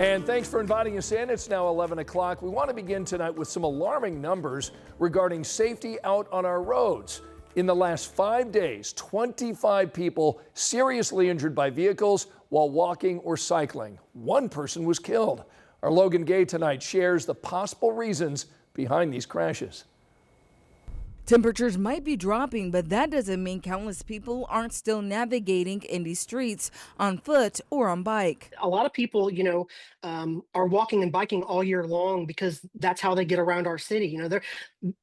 And thanks for inviting us in. It's now 11 o'clock. We want to begin tonight with some alarming numbers regarding safety out on our roads. In the last 5 days, 25 people seriously injured by vehicles while walking or cycling. One person was killed. Our Logan Gay tonight shares the possible reasons behind these crashes. Temperatures might be dropping, but that doesn't mean countless people aren't still navigating Indy streets on foot or on bike. A lot of people, are walking and biking all year long because that's how they get around our city.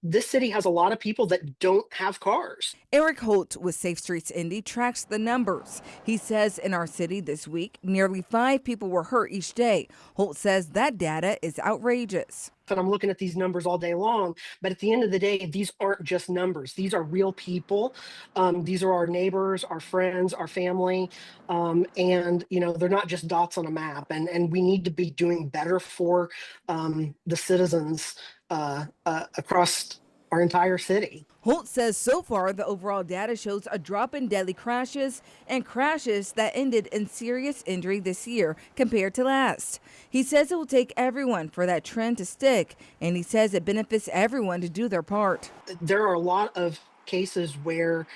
This city has a lot of people that don't have cars. Eric Holt with Safe Streets Indy tracks the numbers. He says in our city this week, nearly 5 people were hurt each day. Holt says that data is outrageous. And I'm looking at these numbers all day long, but at the end of the day, these aren't just numbers. These are real people. These are our neighbors, our friends, our family, and they're not just dots on a map. And we need to be doing better for the citizens across our entire city. Holt says so far the overall data shows a drop in deadly crashes and crashes that ended in serious injury this year compared to last. He says it will take everyone for that trend to stick, and he says it benefits everyone to do their part. There are a lot of cases where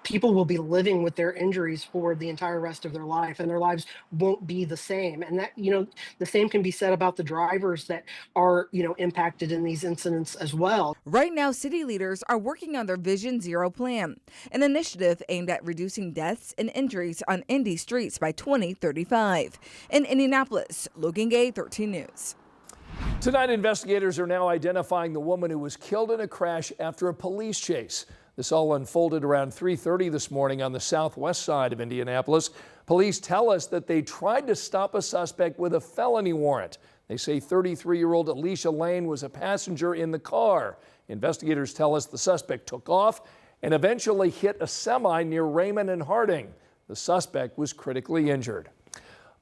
people will be living with their injuries for the entire rest of their life, and their lives won't be the same. And that, the same can be said about the drivers that are, impacted in these incidents as well. Right now, city leaders are working on their Vision Zero plan, an initiative aimed at reducing deaths and injuries on Indy streets by 2035. In Indianapolis, Logan Gay, 13 News. Tonight, investigators are now identifying the woman who was killed in a crash after a police chase. This all unfolded around 3:30 this morning on the southwest side of Indianapolis. Police tell us that they tried to stop a suspect with a felony warrant. They say 33-year-old Alicia Lane was a passenger in the car. Investigators tell us the suspect took off and eventually hit a semi near Raymond and Harding. The suspect was critically injured.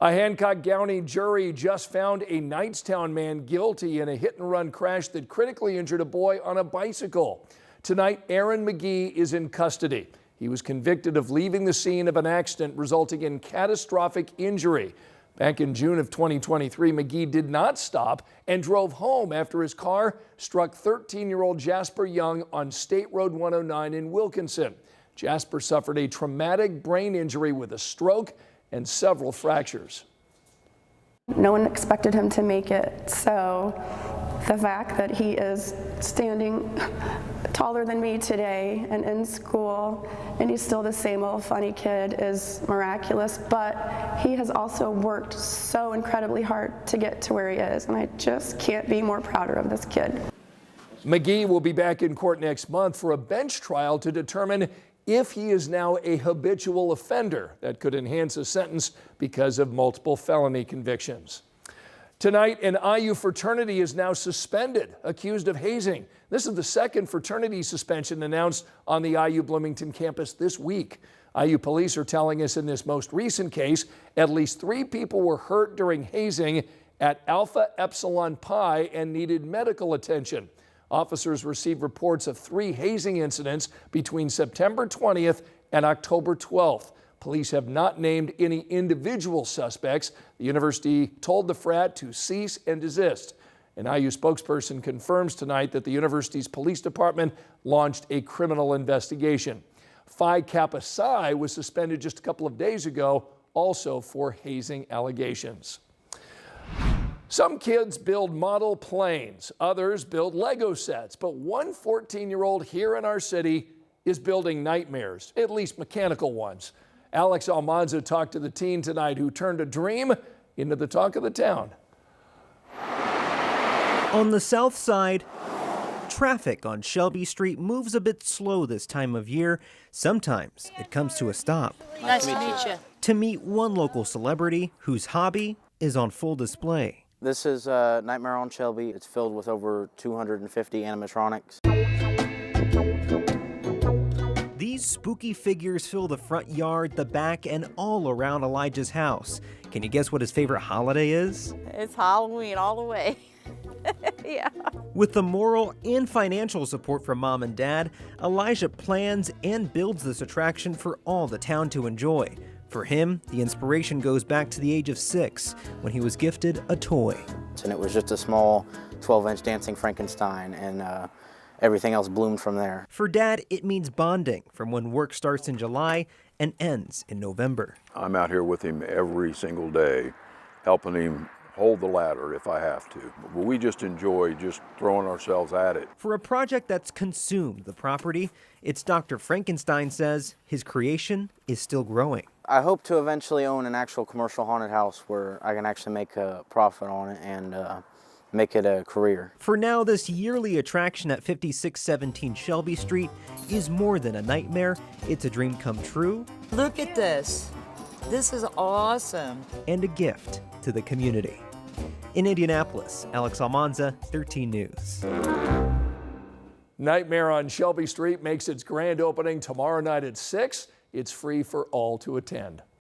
A Hancock County jury just found a Knightstown man guilty in a hit-and-run crash that critically injured a boy on a bicycle. Tonight, Aaron McGee is in custody. He was convicted of leaving the scene of an accident resulting in catastrophic injury. Back in June of 2023, McGee did not stop and drove home after his car struck 13-year-old Jasper Young on State Road 109 in Wilkinson. Jasper suffered a traumatic brain injury with a stroke and several fractures. No one expected him to make it, so the fact that he is standing taller than me today and in school and he's still the same old funny kid is miraculous, but he has also worked so incredibly hard to get to where he is, and I just can't be more prouder of this kid. McGee will be back in court next month for a bench trial to determine if he is now a habitual offender. That could enhance a sentence because of multiple felony convictions. Tonight, an IU fraternity is now suspended, accused of hazing. This is the second fraternity suspension announced on the IU Bloomington campus this week. IU police are telling us in this most recent case, at least 3 people were hurt during hazing at Alpha Epsilon Pi and needed medical attention. Officers received reports of 3 hazing incidents between September 20th and October 12th. Police have not named any individual suspects. The university told the frat to cease and desist. An IU spokesperson confirms tonight that the university's police department launched a criminal investigation. Phi Kappa Psi was suspended just a couple of days ago, also for hazing allegations. Some kids build model planes, others build Lego sets, but one 14-year-old here in our city is building nightmares, at least mechanical ones. Alex Almanza talked to the teen tonight who turned a dream into the talk of the town. On the south side, traffic on Shelby Street moves a bit slow this time of year. Sometimes it comes to a stop. Nice to meet you. To meet one local celebrity whose hobby is on full display. This is Nightmare on Shelby. It's filled with over 250 animatronics. These spooky figures fill the front yard, the back, and all around Elijah's house. Can you guess what his favorite holiday is? It's Halloween all the way. Yeah. With the moral and financial support from Mom and Dad, Elijah plans and builds this attraction for all the town to enjoy. For him, the inspiration goes back to the age of 6 when he was gifted a toy. And it was just a small 12-inch dancing Frankenstein, and everything else bloomed from there. For Dad, it means bonding from when work starts in July and ends in November. I'm out here with him every single day, helping him hold the ladder if I have to. But we just enjoy just throwing ourselves at it. For a project that's consumed the property, it's Dr. Frankenstein says his creation is still growing. I hope to eventually own an actual commercial haunted house where I can actually make a profit on it and make it a career. For now, this yearly attraction at 5617 Shelby Street is more than a nightmare. It's a dream come true. Look at this. This is awesome. And a gift to the community. In Indianapolis, Alex Almanza, 13 News. Nightmare on Shelby Street makes its grand opening tomorrow night at 6. It's free for all to attend.